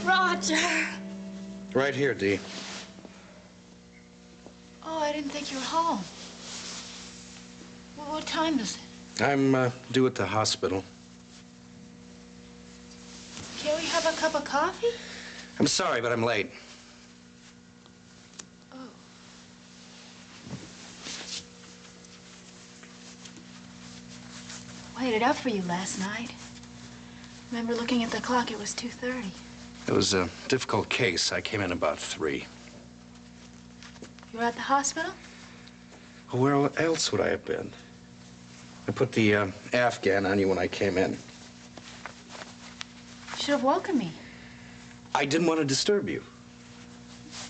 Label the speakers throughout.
Speaker 1: Roger.
Speaker 2: Right here, Dee.
Speaker 1: Oh, I didn't think you were home. Well, what time is it?
Speaker 2: I'm due at the hospital.
Speaker 1: Can't we have a cup of coffee?
Speaker 2: I'm sorry, but I'm late.
Speaker 1: Oh. Waited up for you last night. Remember looking at the clock, it was 2:30.
Speaker 2: It was a difficult case. I came in about 3.
Speaker 1: You were at the hospital?
Speaker 2: Well, where else would I have been? I put the Afghan on you when I came in.
Speaker 1: You should have woken me.
Speaker 2: I didn't want to disturb you.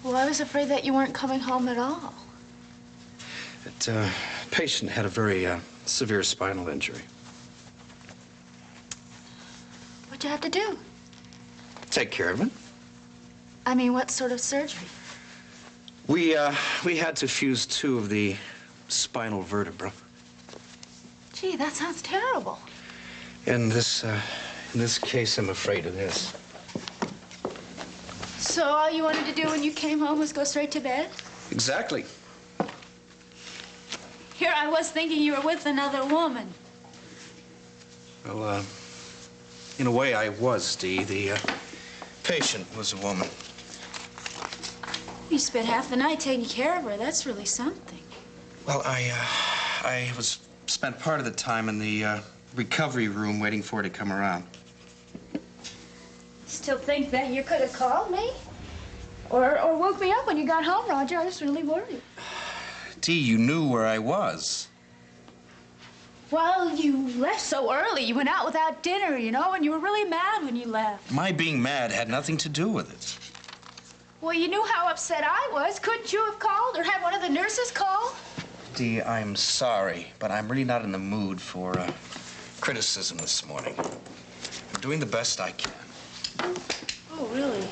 Speaker 1: Well, I was afraid that you weren't coming home at all.
Speaker 2: That patient had a very severe spinal injury.
Speaker 1: What'd you have to do?
Speaker 2: Take care of it.
Speaker 1: I mean, what sort of surgery?
Speaker 2: We had to fuse 2 of the spinal vertebrae.
Speaker 1: Gee, that sounds terrible.
Speaker 2: In this case, I'm afraid it is.
Speaker 1: So all you wanted to do when you came home was go straight to bed?
Speaker 2: Exactly.
Speaker 1: Here I was thinking you were with another woman.
Speaker 2: Well, in a way, I was, Dee. The patient was a woman.
Speaker 1: You spent half the night taking care of her. That's really something.
Speaker 2: Well, I spent part of the time in the recovery room waiting for her to come around.
Speaker 1: Still think that you could have called me? Or woke me up when you got home, Roger. I was really worried.
Speaker 2: Dee, you knew where I was.
Speaker 1: Well, you left so early. You went out without dinner, you know, and you were really mad when you left.
Speaker 2: My being mad had nothing to do with it.
Speaker 1: Well, you knew how upset I was. Couldn't you have called or had one of the nurses call?
Speaker 2: Dee, I'm sorry, but I'm really not in the mood for criticism this morning. I'm doing the best I can.
Speaker 1: Oh, really?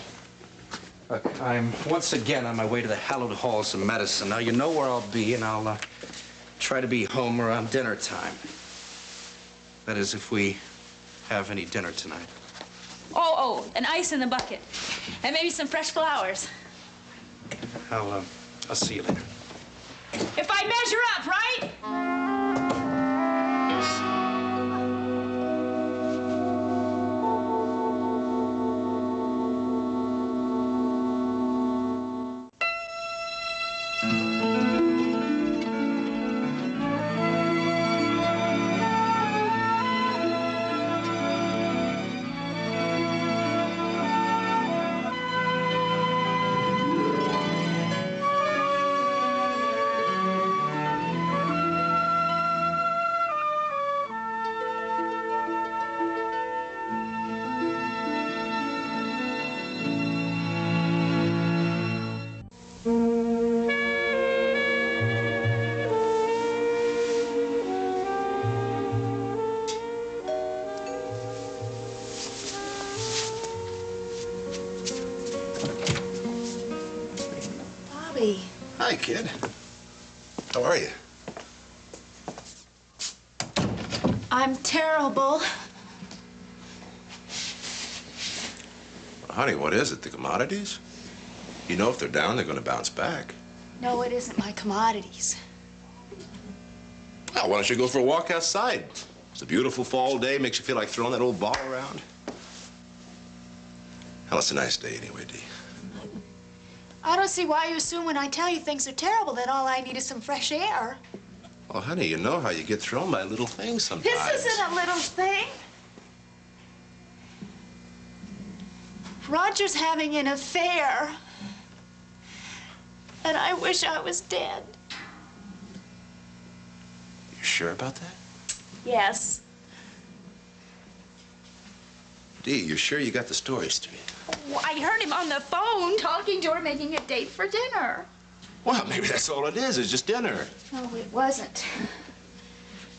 Speaker 2: Look, I'm once again on my way to the hallowed halls of medicine. Now, you know where I'll be, and I'll try to be home around dinner time. That is, if we have any dinner tonight.
Speaker 1: Oh, and ice in the bucket. And maybe some fresh flowers.
Speaker 2: I'll see you later.
Speaker 1: If I measure up, right?
Speaker 3: Hi, kid. How are you?
Speaker 1: I'm terrible.
Speaker 3: Honey, what is it? The commodities? You know if they're down, they're going to bounce back.
Speaker 1: No, it isn't my commodities.
Speaker 3: Well, why don't you go for a walk outside? It's a beautiful fall day. Makes you feel like throwing that old ball around. Hell, it's a nice day anyway, Dee.
Speaker 1: I don't see why you assume when I tell you things are terrible that all I need is some fresh air.
Speaker 3: Well, honey, you know how you get thrown by little things sometimes.
Speaker 1: This isn't a little thing. Roger's having an affair. And I wish I was dead.
Speaker 3: You sure about that?
Speaker 1: Yes.
Speaker 3: Dee, you're sure you got the story straight?
Speaker 1: Well, I heard him on the phone talking to her, making a date for dinner.
Speaker 3: Well, maybe that's all it is just dinner.
Speaker 1: No, it wasn't.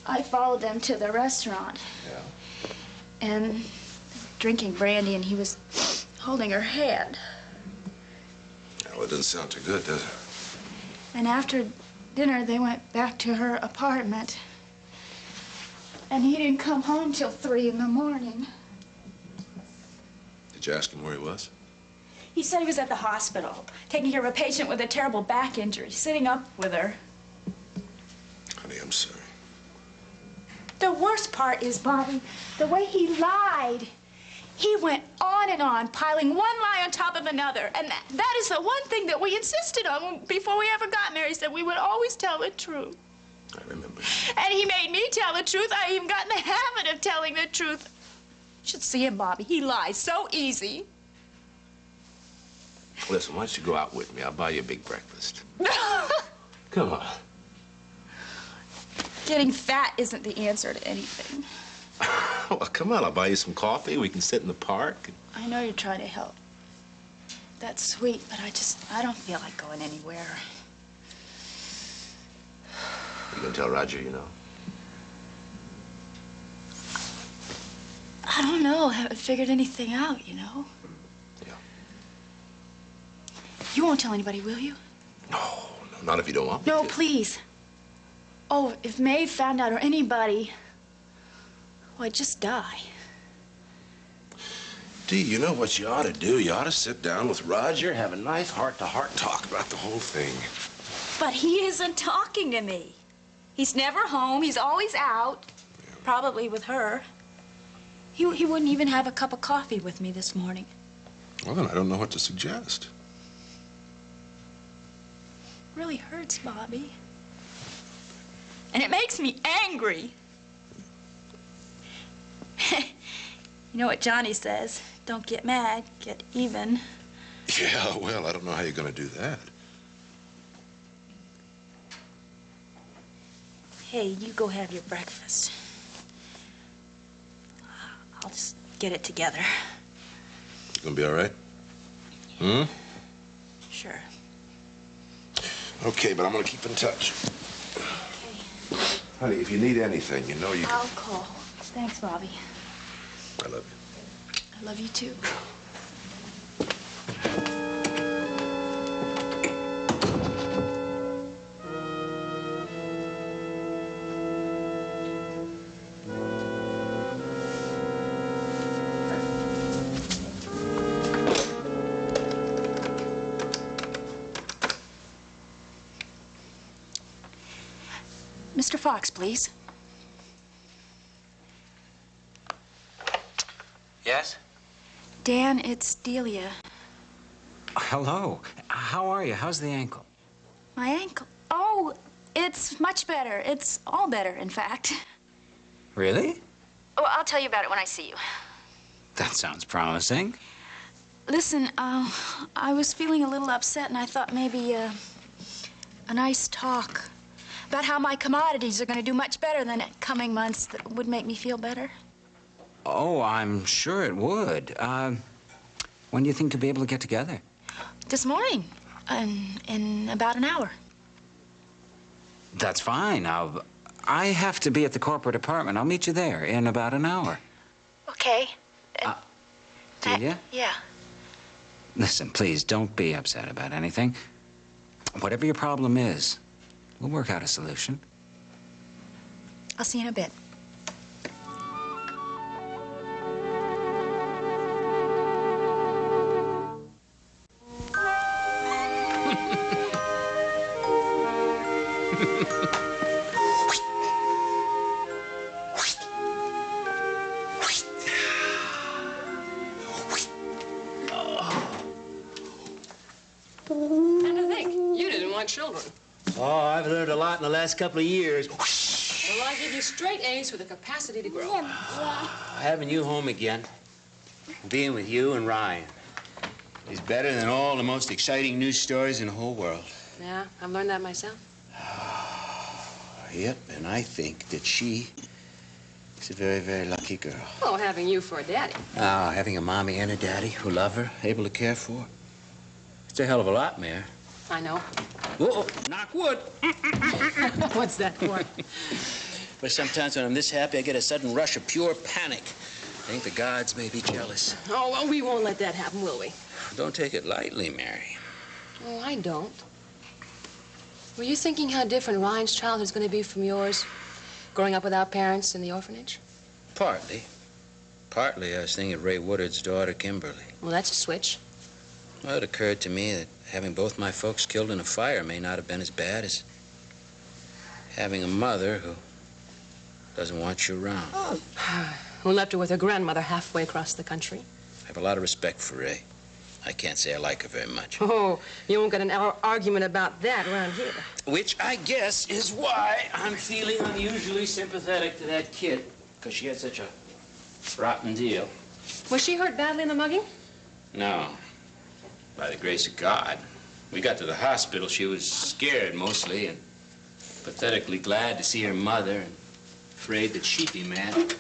Speaker 1: I followed them to the restaurant.
Speaker 3: Yeah.
Speaker 1: And drinking brandy, and he was holding her head.
Speaker 3: Well, it doesn't sound too good, does it?
Speaker 1: And after dinner, they went back to her apartment. And he didn't come home till 3 in the morning.
Speaker 3: Did you ask him where he was?
Speaker 1: He said he was at the hospital, taking care of a patient with a terrible back injury, sitting up with her.
Speaker 3: Honey, I'm sorry.
Speaker 1: The worst part is, Bobby, the way he lied. He went on and on, piling one lie on top of another. And that is the one thing that we insisted on before we ever got married, that we would always tell the truth.
Speaker 3: I remember.
Speaker 1: And he made me tell the truth. I even got in the habit of telling the truth. You should see him, Bobby. He lies so easy.
Speaker 3: Listen, why don't you go out with me? I'll buy you a big breakfast. Come on.
Speaker 1: Getting fat isn't the answer to anything.
Speaker 3: Well, come on. I'll buy you some coffee. We can sit in the park.
Speaker 1: I know you're trying to help. That's sweet, but I don't feel like going anywhere.
Speaker 3: You gonna tell Roger you know?
Speaker 1: I don't know. I haven't figured anything out, you know?
Speaker 3: Yeah.
Speaker 1: You won't tell anybody, will you?
Speaker 3: No, not if you don't want me
Speaker 1: No,
Speaker 3: to.
Speaker 1: please. Oh, if Maeve found out or anybody, well, I'd just die.
Speaker 3: Dee, you know what you ought to do? You ought to sit down with Roger, have a nice heart-to-heart talk about the whole thing.
Speaker 1: But he isn't talking to me. He's never home. He's always out, probably with her. He wouldn't even have a cup of coffee with me this morning.
Speaker 3: Well, then I don't know what to suggest.
Speaker 1: Really hurts, Bobby. And it makes me angry. You know what Johnny says? Don't get mad, get even.
Speaker 3: Yeah, well, I don't know how you're gonna do that.
Speaker 1: Hey, you go have your breakfast. I'll just get it together.
Speaker 3: You gonna be all right? Hmm?
Speaker 1: Sure.
Speaker 3: Okay, but I'm gonna keep in touch.
Speaker 1: Okay.
Speaker 3: Honey, if you need anything, you know you can...
Speaker 1: I'll call. Thanks, Bobby.
Speaker 3: I love you.
Speaker 1: I love you, too. Mr. Fox, please.
Speaker 4: Yes?
Speaker 1: Dan, it's Delia.
Speaker 4: Hello. How are you? How's the ankle?
Speaker 1: My ankle. Oh, it's much better. It's all better, in fact.
Speaker 4: Really?
Speaker 1: Oh, I'll tell you about it when I see you.
Speaker 4: That sounds promising.
Speaker 1: Listen, I was feeling a little upset, and I thought maybe a nice talk about how my commodities are going to do much better than coming months that would make me feel better.
Speaker 4: Oh, I'm sure it would. When do you think to be able to get together?
Speaker 1: This morning, in about an hour.
Speaker 4: That's fine. I have to be at the corporate apartment. I'll meet you there in about an hour.
Speaker 1: Okay.
Speaker 4: Delia?
Speaker 1: Yeah.
Speaker 4: Listen, please, don't be upset about anything. Whatever your problem is, we'll work out a solution.
Speaker 1: I'll see you in a bit.
Speaker 5: And to think, you didn't want children.
Speaker 6: Oh, I've learned a lot in the last couple of years.
Speaker 5: Well, I give you straight A's with the capacity to grow.
Speaker 6: Having you home again, being with you and Ryan, is better than all the most exciting news stories in the whole world.
Speaker 5: Yeah, I've learned that myself.
Speaker 6: Yep, and I think that she is a very, very lucky girl.
Speaker 5: Oh, having you for a daddy.
Speaker 6: Oh, having a mommy and a daddy who love her, able to care for her. It's a hell of a lot, Mayor.
Speaker 5: I know.
Speaker 6: Whoa, knock wood.
Speaker 5: What's that for?
Speaker 6: But sometimes when I'm this happy, I get a sudden rush of pure panic. I think the gods may be jealous.
Speaker 5: Oh, well, we won't let that happen, will we?
Speaker 6: Don't take it lightly, Mary.
Speaker 5: Oh, I don't. Were you thinking how different Ryan's childhood's going to be from yours, growing up without parents in the orphanage?
Speaker 6: Partly. Partly, I was thinking of Ray Woodard's daughter, Kimberly.
Speaker 5: Well, that's a switch.
Speaker 6: Well, it occurred to me that having both my folks killed in a fire may not have been as bad as having a mother who doesn't want you around.
Speaker 5: Who left her with her grandmother halfway across the country.
Speaker 6: I have a lot of respect for Ray. I can't say I like her very much.
Speaker 5: Oh, you won't get an argument about that around here.
Speaker 6: Which I guess is why I'm feeling unusually sympathetic to that kid, because she had such a rotten deal.
Speaker 5: Was she hurt badly in the mugging?
Speaker 6: No. By the grace of God. We got to the hospital. She was scared mostly and pathetically glad to see her mother and afraid that she'd be mad.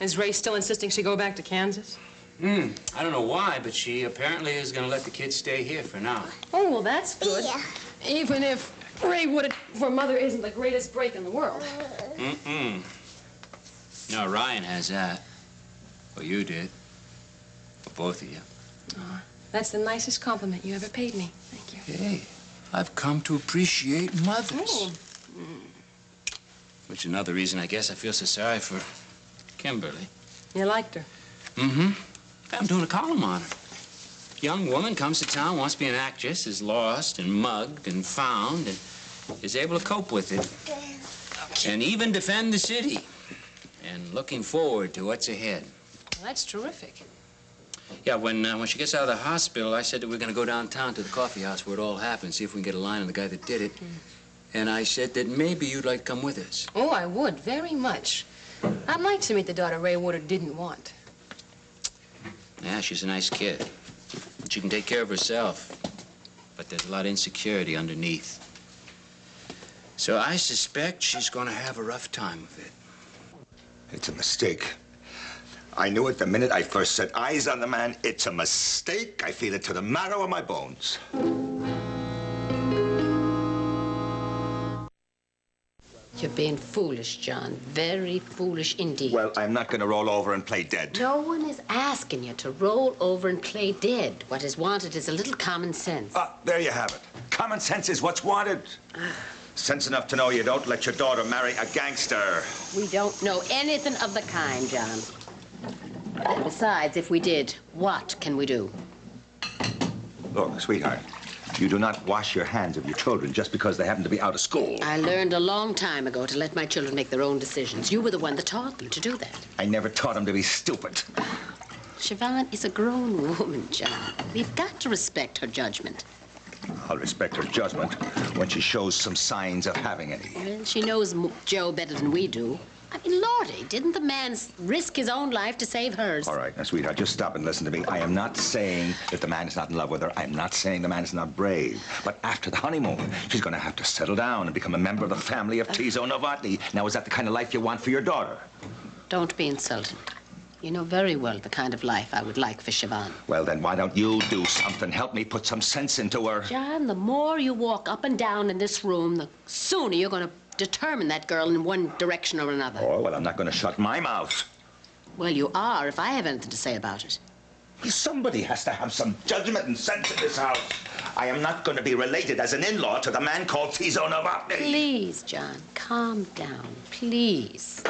Speaker 5: Is Ray still insisting she go back to Kansas?
Speaker 6: I don't know why, but she apparently is going to let the kids stay here for now.
Speaker 5: Oh, well, that's good.
Speaker 1: Yeah.
Speaker 5: Even if Ray Woodard for mother isn't the greatest break in the world.
Speaker 6: No, Ryan has that. Well, you did. For both of you.
Speaker 5: Oh, that's the nicest compliment you ever paid me. Thank you.
Speaker 6: Hey, I've come to appreciate mothers.
Speaker 5: Oh.
Speaker 6: Which is another reason I guess I feel so sorry for Kimberly.
Speaker 5: You liked her?
Speaker 6: I'm doing a column on her. Young woman comes to town, wants to be an actress, is lost and mugged and found, and is able to cope with it. And even defend the city. And looking forward to what's ahead.
Speaker 5: Well, that's terrific.
Speaker 6: Yeah, when she gets out of the hospital, I said that we're going to go downtown to the coffee house where it all happened, see if we can get a line on the guy that did it. And I said that maybe you'd like to come with us.
Speaker 5: Oh, I would, very much. I'd like to meet the daughter Ray Woodard didn't want.
Speaker 6: Yeah, she's a nice kid. She can take care of herself. But there's a lot of insecurity underneath. So I suspect she's going to have a rough time of it.
Speaker 7: It's a mistake. I knew it the minute I first set eyes on the man. It's a mistake. I feel it to the marrow of my bones.
Speaker 8: You're being foolish, John. Very foolish indeed.
Speaker 7: Well, I'm not going to roll over and play dead.
Speaker 8: No one is asking you to roll over and play dead. What is wanted is a little common sense.
Speaker 7: Ah, there you have it. Common sense is what's wanted. Sense enough to know you don't let your daughter marry a gangster.
Speaker 8: We don't know anything of the kind, John. And besides, if we did, what can we do?
Speaker 7: Look, sweetheart, you do not wash your hands of your children just because they happen to be out of school.
Speaker 8: I learned a long time ago to let my children make their own decisions. You were the one that taught them to do that.
Speaker 7: I never taught them to be stupid.
Speaker 8: Siobhan is a grown woman, John. We've got to respect her judgment.
Speaker 7: I'll respect her judgment when she shows some signs of having any.
Speaker 8: Well, she knows Joe better than we do. I mean, Lordy, didn't the man risk his own life to save hers?
Speaker 7: All right, now, sweetheart, just stop and listen to me. I am not saying that the man is not in love with her. I'm not saying the man is not brave. But after the honeymoon, she's going to have to settle down and become a member of the family of Tizo Novotny. Now, is that the kind of life you want for your daughter?
Speaker 8: Don't be insulting. You know very well the kind of life I would like for Siobhan.
Speaker 7: Well, then, why don't you do something? Help me put some sense into her.
Speaker 8: John, the more you walk up and down in this room, the sooner you're going to determine that girl in one direction or another.
Speaker 7: Oh, well, I'm not going to shut my mouth.
Speaker 8: Well, you are if I have anything to say about it.
Speaker 7: Somebody has to have some judgment and sense in this house. I am not going to be related as an in-law to the man called Tizo Novotny.
Speaker 8: Please, John, calm down, please.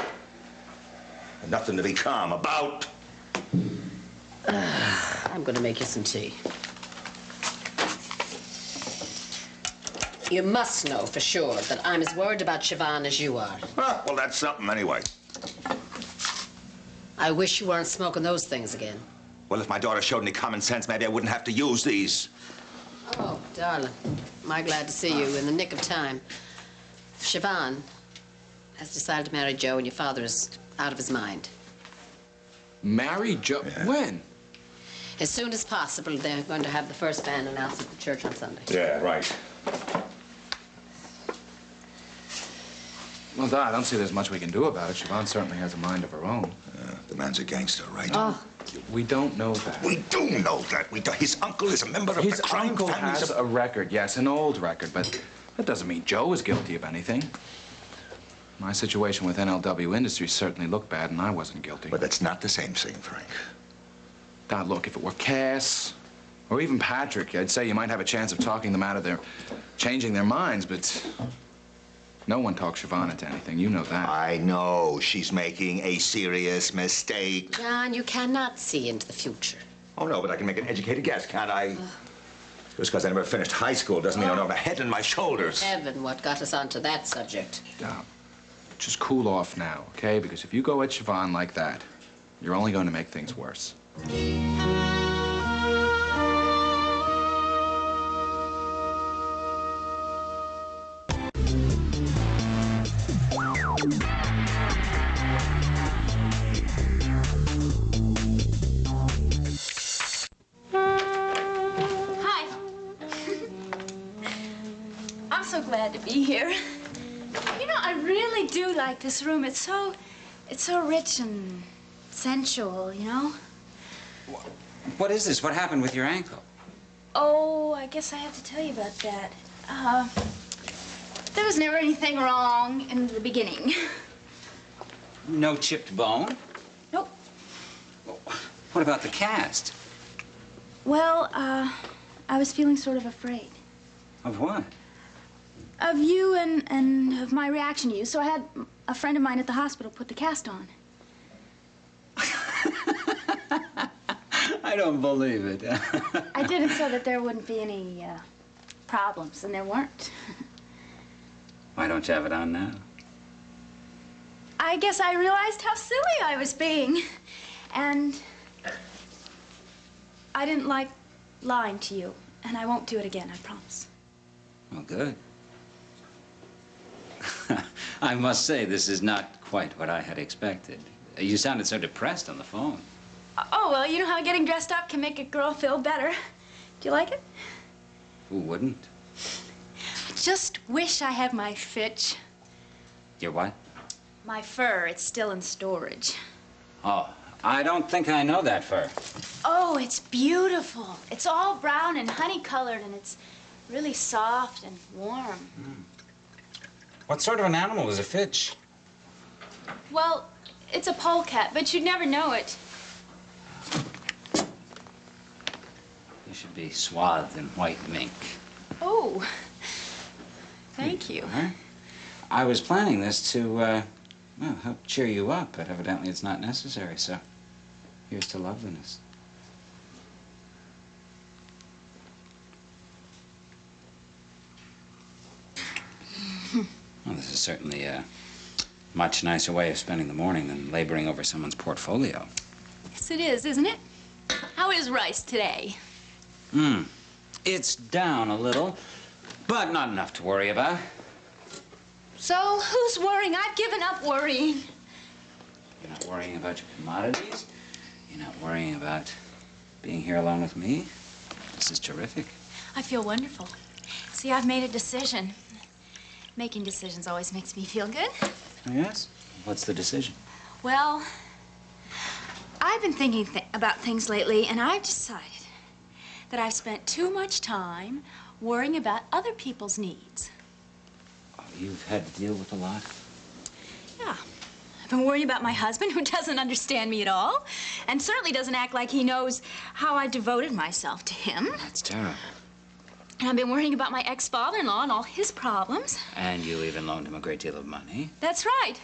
Speaker 7: Nothing to be calm about.
Speaker 8: I'm going to make you some tea. You must know for sure that I'm as worried about Siobhan as you are.
Speaker 7: Ah, well, that's something anyway.
Speaker 8: I wish you weren't smoking those things again.
Speaker 7: Well, if my daughter showed any common sense, maybe I wouldn't have to use these.
Speaker 8: Oh, darling, am I glad to see you in the nick of time. Siobhan has decided to marry Joe, and your father is out of his mind.
Speaker 2: Marry Joe?
Speaker 7: Yeah.
Speaker 2: When?
Speaker 8: As soon as possible, they're going to have the first band announced at the church on Sunday.
Speaker 7: Yeah, right.
Speaker 9: Well, Dad, I don't see there's much we can do about it. Siobhan certainly has a mind of her own.
Speaker 7: The man's a gangster, right?
Speaker 8: Oh,
Speaker 9: We don't know that.
Speaker 7: We do know that. His uncle is a member of
Speaker 9: His
Speaker 7: the crime
Speaker 9: uncle
Speaker 7: family.
Speaker 9: has a record, yes, an old record, but that doesn't mean Joe is guilty of anything. My situation with NLW Industries certainly looked bad, and I wasn't guilty.
Speaker 7: But that's not the same thing, Frank.
Speaker 9: Dad, look, if it were Cass Or even Patrick. I'd say you might have a chance of talking them out of changing their minds, but no one talks Siobhan into anything. You know that.
Speaker 7: I know she's making a serious mistake.
Speaker 8: John, you cannot see into the future.
Speaker 7: Oh, no, but I can make an educated guess, can't I? Just because I never finished high school doesn't mean I don't have a head on my shoulders.
Speaker 8: Heaven, what got us onto that subject?
Speaker 9: Just cool off now, okay? Because if you go at Siobhan like that, you're only going to make things worse.
Speaker 1: Hi. I'm so glad to be here. You know, I really do like this room. It's so rich and sensual, you know?
Speaker 4: What is this? What happened with your ankle?
Speaker 1: Oh, I guess I have to tell you about that. There was never anything wrong in the beginning.
Speaker 4: No chipped bone?
Speaker 1: Nope.
Speaker 4: What about the cast?
Speaker 1: Well, I was feeling sort of afraid.
Speaker 4: Of what?
Speaker 1: Of you and of my reaction to you. So I had a friend of mine at the hospital put the cast on.
Speaker 4: I don't believe it.
Speaker 1: I did it so that there wouldn't be any problems, and there weren't.
Speaker 4: Why don't you have it on now?
Speaker 1: I guess I realized how silly I was being. And I didn't like lying to you, and I won't do it again, I promise.
Speaker 4: Well, good. I must say, this is not quite what I had expected. You sounded so depressed on the phone.
Speaker 1: Oh, well, you know how getting dressed up can make a girl feel better. Do you like it?
Speaker 4: Who wouldn't?
Speaker 1: I just wish I had my Fitch.
Speaker 4: Your what?
Speaker 1: My fur, it's still in storage.
Speaker 4: Oh, I don't think I know that fur.
Speaker 1: Oh, it's beautiful. It's all brown and honey-colored, and it's really soft and warm.
Speaker 4: What sort of an animal is a Fitch?
Speaker 1: Well, it's a polecat, but you'd never know it.
Speaker 4: You should be swathed in white mink.
Speaker 1: Oh, thank you.
Speaker 4: Huh? I was planning this to, well, help cheer you up, but evidently it's not necessary, so here's to loveliness. Well, this is certainly a much nicer way of spending the morning than laboring over someone's portfolio.
Speaker 1: Yes, it is, isn't it? How is Rice today?
Speaker 4: It's down a little, but not enough to worry about.
Speaker 1: So, who's worrying? I've given up worrying.
Speaker 4: You're not worrying about your commodities? You're not worrying about being here alone with me? This is terrific.
Speaker 1: I feel wonderful. See, I've made a decision. Making decisions always makes me feel good.
Speaker 4: Oh, yes? What's the decision?
Speaker 1: Well, I've been thinking about things lately, and I've decided that I've spent too much time worrying about other people's needs.
Speaker 4: Oh, you've had to deal with a lot?
Speaker 1: Yeah. I've been worrying about my husband, who doesn't understand me at all, and certainly doesn't act like he knows how I devoted myself to him.
Speaker 4: That's terrible.
Speaker 1: And I've been worrying about my ex-father-in-law and all his problems.
Speaker 4: And you even loaned him a great deal of money.
Speaker 1: That's right.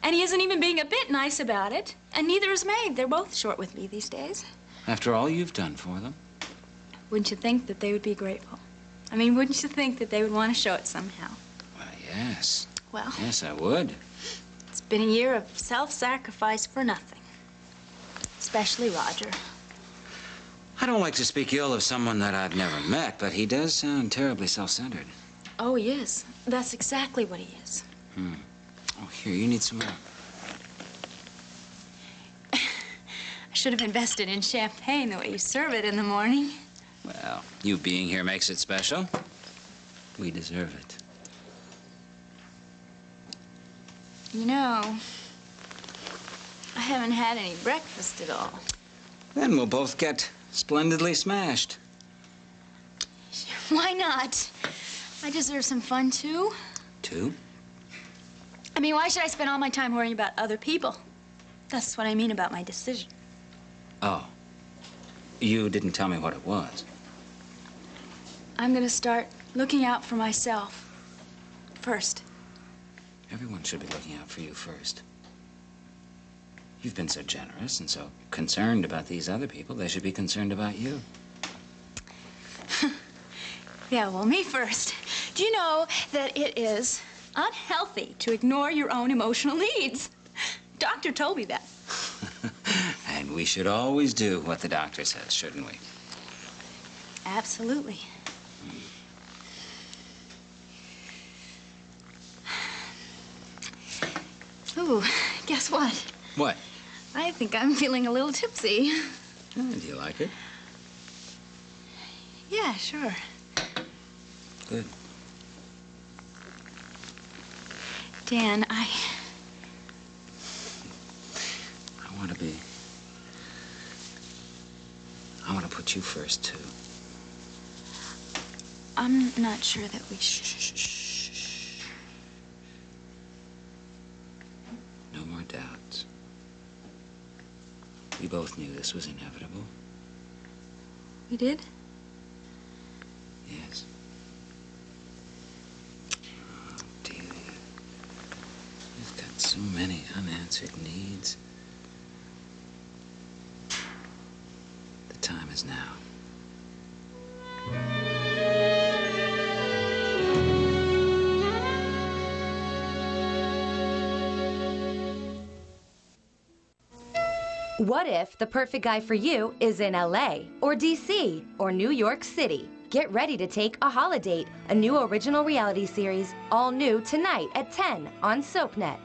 Speaker 1: And he isn't even being a bit nice about it. And neither is Meg. They're both short with me these days.
Speaker 4: After all you've done for them.
Speaker 1: Wouldn't you think that they would be grateful? I mean, wouldn't you think that they would want to show it somehow?
Speaker 4: Well, yes.
Speaker 1: Well,
Speaker 4: Yes, I would.
Speaker 1: it's been a year of self-sacrifice for nothing. Especially Roger.
Speaker 4: I don't like to speak ill of someone that I've never met, but he does sound terribly self-centered.
Speaker 1: Oh, he is. That's exactly what he is.
Speaker 4: Oh, here, you need some more.
Speaker 1: I should have invested in champagne the way you serve it in the morning.
Speaker 4: Well, you being here makes it special. We deserve it.
Speaker 1: You know, I haven't had any breakfast at all.
Speaker 4: Then we'll both get splendidly smashed.
Speaker 1: Why not? I deserve some fun, too.
Speaker 4: Two?
Speaker 1: I mean, why should I spend all my time worrying about other people? That's what I mean about my decision.
Speaker 4: Oh. You didn't tell me what it was.
Speaker 1: I'm gonna start looking out for myself first.
Speaker 4: Everyone should be looking out for you first. You've been so generous and so concerned about these other people, they should be concerned about you.
Speaker 1: Yeah, well, me first. Do you know that it is unhealthy to ignore your own emotional needs? Doctor told me that.
Speaker 4: And we should always do what the doctor says, shouldn't we?
Speaker 1: Absolutely. Ooh, guess what?
Speaker 4: What?
Speaker 1: I think I'm feeling a little tipsy.
Speaker 4: Do you like it?
Speaker 1: Yeah, sure.
Speaker 4: Good.
Speaker 1: Dan, I
Speaker 4: want to put you first, too.
Speaker 1: I'm not sure that we should.
Speaker 4: Shh. No more doubts. We both knew this was inevitable.
Speaker 1: We did?
Speaker 4: Yes. Oh, Delia. You've got so many unanswered needs. The time is now.
Speaker 10: What if the perfect guy for you is in LA or DC or New York City? Get ready to take a holiday, a new original reality series, all new tonight at 10 on SoapNet.